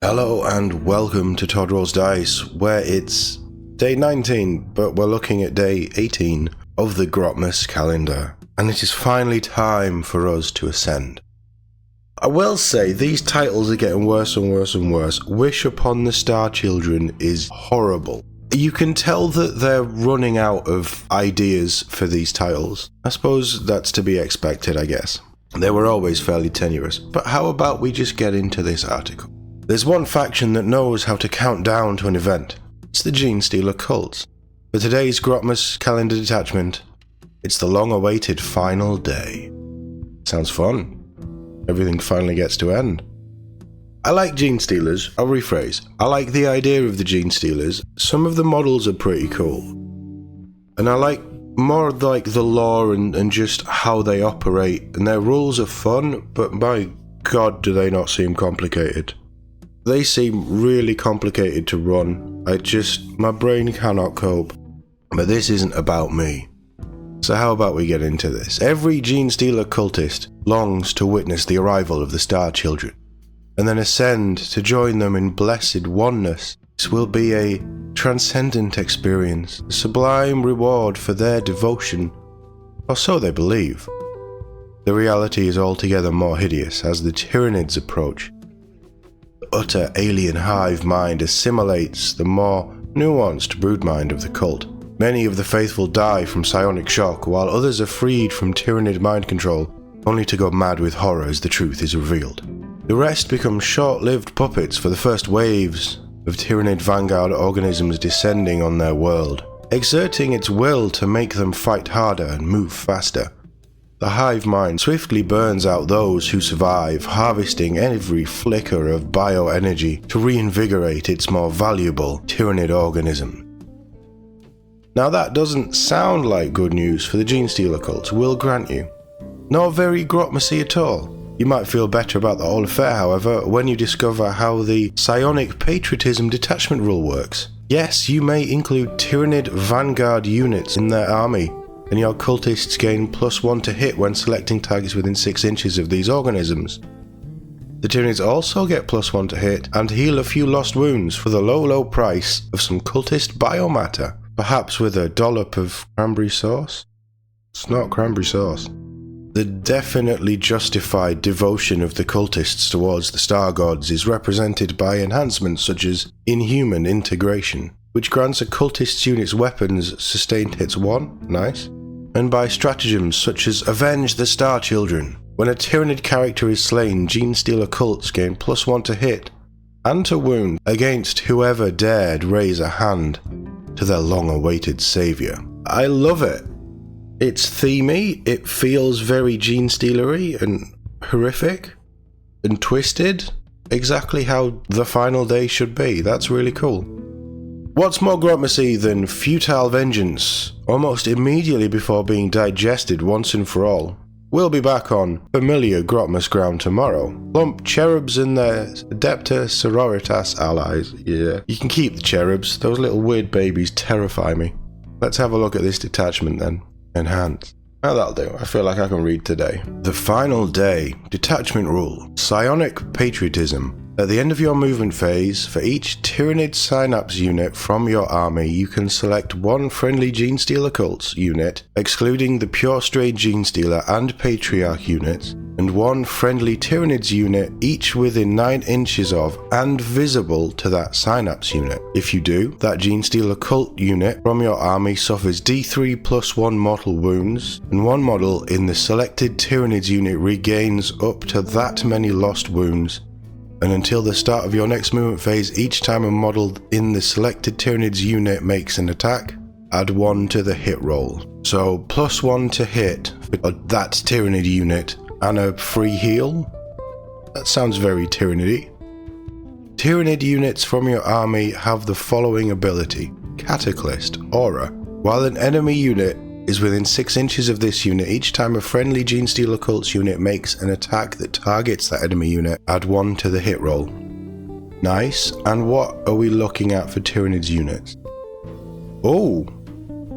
Hello and welcome to Todd Rolls Dice, where it's day 19, but we're looking at day 18 of the Grotmas Calendar, and it is finally time for us to ascend. I will say, these titles are getting worse and worse and worse. Wish Upon the Star Children is horrible. You can tell that they're running out of ideas for these titles. I suppose that's to be expected, I guess. They were always fairly tenuous, but how about we just get into this article? There's one faction that knows how to count down to an event. It's the Genestealer cults. For today's Grotmas Calendar detachment, it's the long-awaited final day. Sounds fun. Everything finally gets to end. I like Genestealers. I'll rephrase. I like the idea of the Genestealers. Some of the models are pretty cool. And I like more like the lore and just how they operate. And their rules are fun, but my god do they not seem complicated. They seem really complicated to run. My brain cannot cope. But this isn't about me. So how about we get into this? Every Genestealer cultist longs to witness the arrival of the Star Children, and then ascend to join them in blessed oneness. This will be a transcendent experience, a sublime reward for their devotion, or so they believe. The reality is altogether more hideous as the Tyranids approach. Utter alien hive mind assimilates the more nuanced broodmind of the cult. Many of the faithful die from psionic shock, while others are freed from Tyranid mind control, only to go mad with horror as the truth is revealed. The rest become short-lived puppets for the first waves of Tyranid vanguard organisms descending on their world, exerting its will to make them fight harder and move faster. The hive mind swiftly burns out those who survive, harvesting every flicker of bioenergy to reinvigorate its more valuable Tyranid organism. Now that doesn't sound like good news for the Genestealer cult, we'll grant you. Nor very Grotmasy at all. You might feel better about the whole affair, however, when you discover how the psionic patriotism detachment rule works. Yes, you may include Tyranid vanguard units in their army, and your cultists gain +1 to hit when selecting targets within 6 inches of these organisms. The Tyranids also get +1 to hit and heal a few lost wounds for the low price of some cultist biomatter, perhaps with a dollop of cranberry sauce? It's not cranberry sauce. The definitely justified devotion of the cultists towards the star gods is represented by enhancements such as Inhuman Integration, which grants a cultist's unit's weapons sustained hits 1, nice, and by stratagems such as Avenge the Star Children. When a Tyranid character is slain, Genestealer cults gain +1 to hit and to wound against whoever dared raise a hand to their long-awaited savior. I love it. It's themey, it feels very Genestealery and horrific and twisted, exactly how the final day should be. That's really cool. What's more Grotmasy than futile vengeance, almost immediately before being digested once and for all? We'll be back on familiar Grotmas ground tomorrow. Plump cherubs and their Adepta Sororitas allies. Yeah, you can keep the cherubs, those little weird babies terrify me. Let's have a look at this detachment then. Enhance. Now that'll do, I feel like I can read today. The final day, detachment rule, psionic patriotism. At the end of your movement phase, for each Tyranid synapse unit from your army, you can select one friendly Genestealer cults unit, excluding the pure stray Genestealer and Patriarch units, and one friendly Tyranids unit, each within 9 inches of and visible to that synapse unit. If you do, that Genestealer cult unit from your army suffers D3 +1 mortal wounds, and one model in the selected Tyranids unit regains up to that many lost wounds. And until the start of your next movement phase, each time a model in the selected Tyranids unit makes an attack, add 1 to the hit roll. So +1 to hit for that Tyranid unit and a free heal? That sounds very Tyranidy. Tyranid units from your army have the following ability: Cataclysm, Aura. While an enemy unit is within 6 inches of this unit, each time a friendly Genestealer cults unit makes an attack that targets that enemy unit, add 1 to the hit roll. Nice. And what are we looking at for Tyranids units? Oh,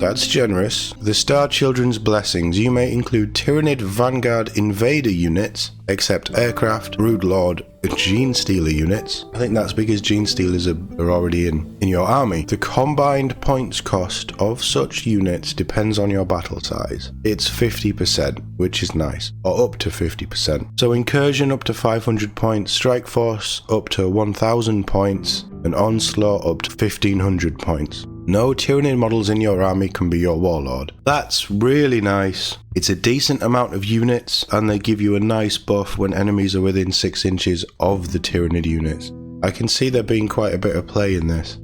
that's generous. The Star Children's blessings. You may include Tyranid Vanguard Invader units, except Aircraft, Broodlord, Genestealer units. I think that's because Genestealers are already in your army. The combined points cost of such units depends on your battle size. It's 50%, which is nice, or up to 50%. So Incursion up to 500 points, Strike Force up to 1000 points, and Onslaught up to 1500 points. No Tyranid models in your army can be your Warlord. That's really nice. It's a decent amount of units, and they give you a nice buff when enemies are within 6 inches of the Tyranid units. I can see there being quite a bit of play in this.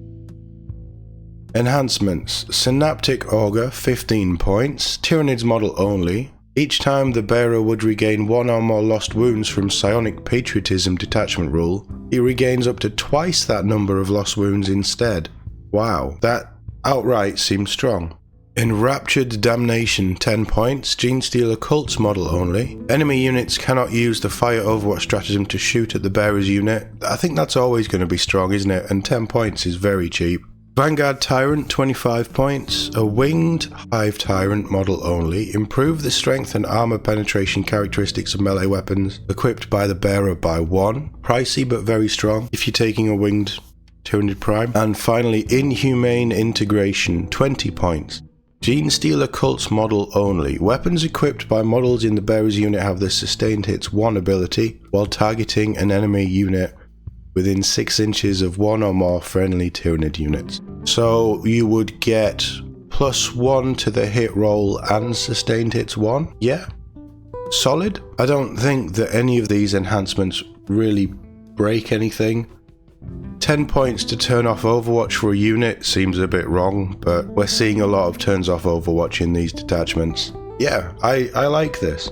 Enhancements. Synaptic Augur, 15 points. Tyranids model only. Each time the bearer would regain 1 or more lost wounds from Psionic Patriotism detachment rule, he regains up to twice that number of lost wounds instead. Wow, that outright seems strong. Enraptured Damnation, 10 points. Genestealer Cults model only. Enemy units cannot use the Fire Overwatch stratagem to shoot at the bearer's unit. I think that's always going to be strong, isn't it? And 10 points is very cheap. Vanguard Tyrant, 25 points. A Winged Hive Tyrant model only. Improve the strength and armor penetration characteristics of melee weapons equipped by the bearer by 1. Pricey but very strong if you're taking a Winged Tyranid Prime. And finally, Inhumane Integration, 20 points. Genestealer Cults model only. Weapons equipped by models in the bearer's unit have the Sustained Hits 1 ability while targeting an enemy unit within 6 inches of 1 or more friendly Tyranid units. So you would get +1 to the hit roll and Sustained Hits 1? Yeah. Solid. I don't think that any of these enhancements really break anything. 10 points to turn off Overwatch for a unit seems a bit wrong, but we're seeing a lot of turns off Overwatch in these detachments. Yeah, I like this.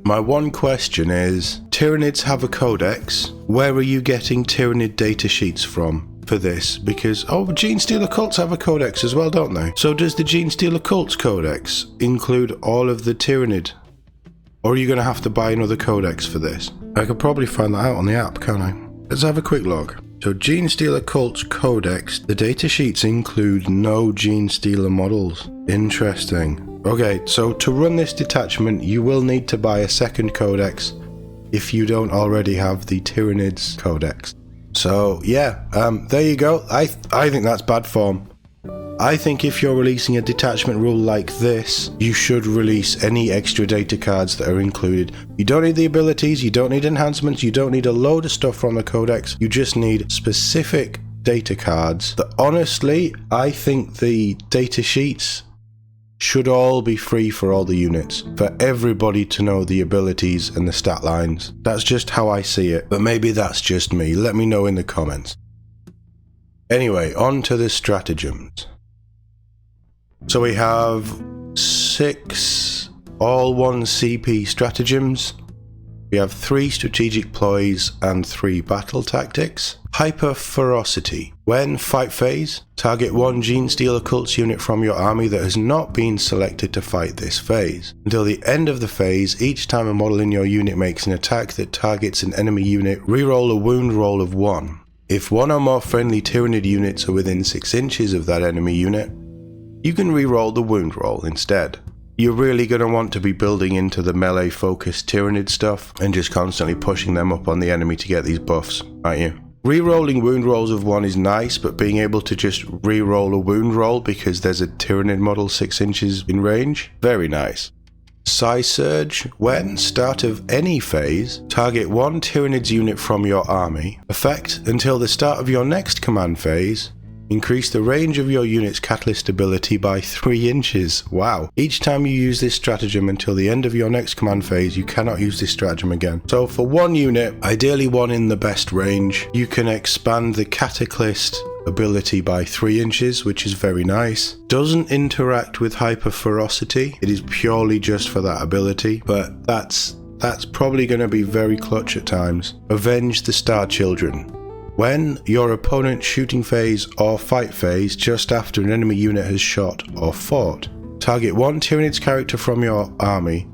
My one question is, Tyranids have a codex. Where are you getting Tyranid data sheets from for this? Because, Genestealer Cults have a codex as well, don't they? So does the Genestealer Cults codex include all of the Tyranid? Or are you going to have to buy another codex for this? I could probably find that out on the app, can't I? Let's have a quick look. So Genestealer Cults Codex, the datasheets include no Genestealer models. Interesting. Okay, so to run this detachment, you will need to buy a second codex if you don't already have the Tyranids Codex. So yeah, there you go. I think that's bad form. I think if you're releasing a detachment rule like this, you should release any extra data cards that are included. You don't need the abilities, you don't need enhancements, you don't need a load of stuff from the codex, you just need specific data cards that honestly, I think the data sheets should all be free for all the units, for everybody to know the abilities and the stat lines. That's just how I see it, but maybe that's just me. Let me know in the comments. Anyway, on to the stratagems. So we have 6 all 1 CP stratagems. We have 3 strategic ploys and 3 battle tactics. Hyper Ferocity. When fight phase, target 1 Genestealer Cults unit from your army that has not been selected to fight this phase. Until the end of the phase, each time a model in your unit makes an attack that targets an enemy unit, reroll a wound roll of 1. If 1 or more friendly Tyranid units are within 6 inches of that enemy unit, you can reroll the wound roll instead. You're really going to want to be building into the melee focused Tyranid stuff and just constantly pushing them up on the enemy to get these buffs, aren't you? Rerolling wound rolls of 1 is nice, but being able to just reroll a wound roll because there's a Tyranid model 6 inches in range, very nice. Psi Surge. When start of any phase, target 1 Tyranid's unit from your army. Effect until the start of your next command phase. Increase the range of your unit's catalyst ability by 3 inches. Wow. Each time you use this stratagem until the end of your next command phase, you cannot use this stratagem again. So for 1 unit, ideally 1 in the best range, you can expand the catalyst ability by 3 inches, which is very nice. Doesn't interact with Hyper Ferocity. It is purely just for that ability, but that's probably going to be very clutch at times. Avenge the Star Children. When your opponent's shooting phase or fight phase just after an enemy unit has shot or fought, target 1 Tyranid's character from your army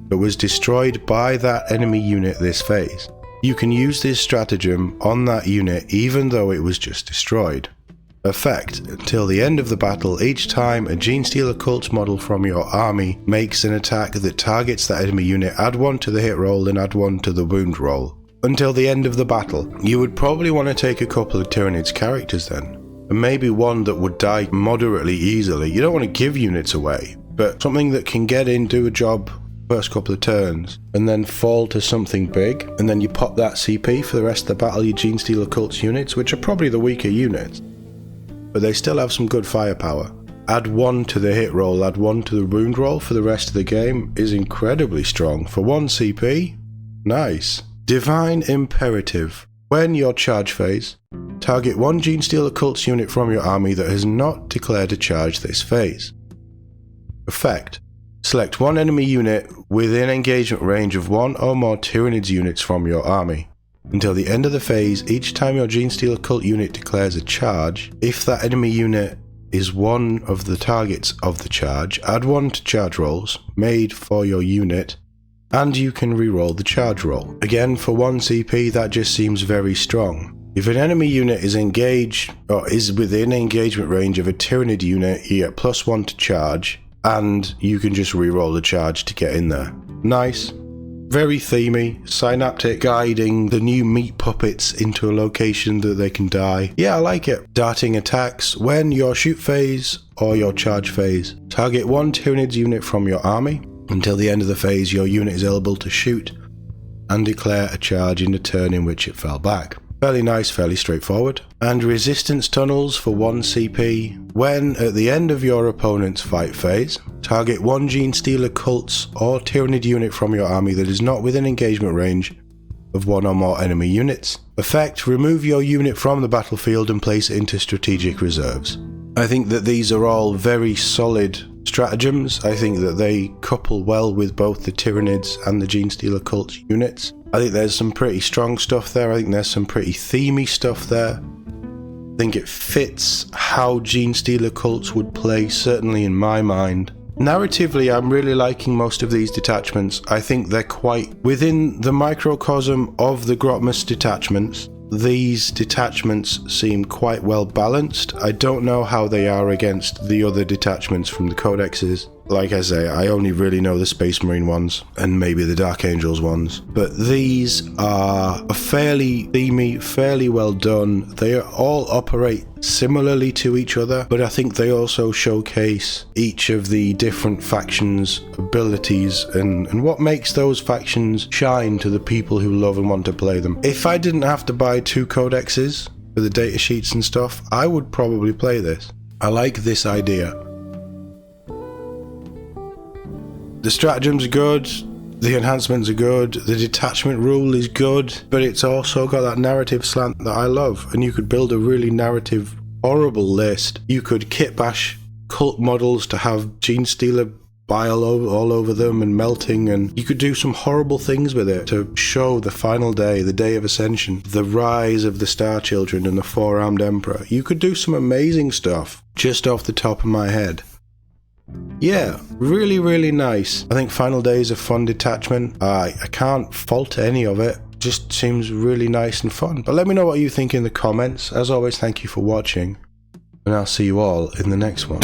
that was destroyed by that enemy unit this phase. You can use this stratagem on that unit even though it was just destroyed. Effect until the end of the battle, each time a Genestealer Cults model from your army makes an attack that targets that enemy unit, add 1 to the hit roll and add 1 to the wound roll. until the end of the battle. You would probably want to take a couple of Tyranids characters then, and maybe one that would die moderately easily. You don't want to give units away, but something that can get in, do a job first couple of turns, and then fall to something big, and then you pop that CP for the rest of the battle, your Genestealer Cults units, which are probably the weaker units, but they still have some good firepower. Add 1 to the hit roll, add 1 to the wound roll for the rest of the game is incredibly strong. For 1 CP, nice. Divine Imperative. When your charge phase, target 1 Genestealer Cults unit from your army that has not declared a charge this phase. Effect. Select 1 enemy unit within engagement range of 1 or more Tyranids units from your army. Until the end of the phase, each time your Genestealer Cult unit declares a charge, if that enemy unit is one of the targets of the charge, add 1 to charge rolls made for your unit, and you can reroll the charge roll. Again, for 1 CP, that just seems very strong. If an enemy unit is engaged or is within engagement range of a Tyranid unit, you get +1 to charge, and you can just reroll the charge to get in there. Nice. Very themey, synaptic, guiding the new meat puppets into a location that they can die. Yeah, I like it. Darting attacks. When your shoot phase or your charge phase, target 1 Tyranids unit from your army. Until the end of the phase, your unit is eligible to shoot and declare a charge in the turn in which it fell back. Fairly nice, fairly straightforward. And resistance tunnels for 1 CP. When at the end of your opponent's fight phase, target 1 Genestealer Cults or Tyranid unit from your army that is not within engagement range of 1 or more enemy units. Effect, remove your unit from the battlefield and place it into strategic reserves. I think that these are all very solid stratagems. I think that they couple well with both the Tyranids and the Genestealer Cults units. I think there's some pretty strong stuff there. I think there's some pretty themey stuff there. I think it fits how Genestealer Cults would play, certainly in my mind. Narratively, I'm really liking most of these detachments. I think they're quite within the microcosm of the Grotmas detachments. These detachments seem quite well balanced. I don't know how they are against the other detachments from the codexes. Like I say, I only really know the Space Marine ones and maybe the Dark Angels ones. But these are fairly themey, fairly well done. They all operate similarly to each other, but I think they also showcase each of the different factions' abilities and what makes those factions shine to the people who love and want to play them. If I didn't have to buy 2 codexes for the data sheets and stuff, I would probably play this. I like this idea. The stratagems are good, the enhancements are good, the detachment rule is good, but it's also got that narrative slant that I love, and you could build a really narrative, horrible list. You could kit bash cult models to have Genestealer bile all over them and melting, and you could do some horrible things with it to show the final day, the day of ascension, the rise of the Star Children and the 4-armed Emperor. You could do some amazing stuff just off the top of my head. Yeah, really, really nice. I think Final Day is a fun detachment. I can't fault any of it. Just seems really nice and fun. But let me know what you think in the comments. As always, thank you for watching, and I'll see you all in the next one.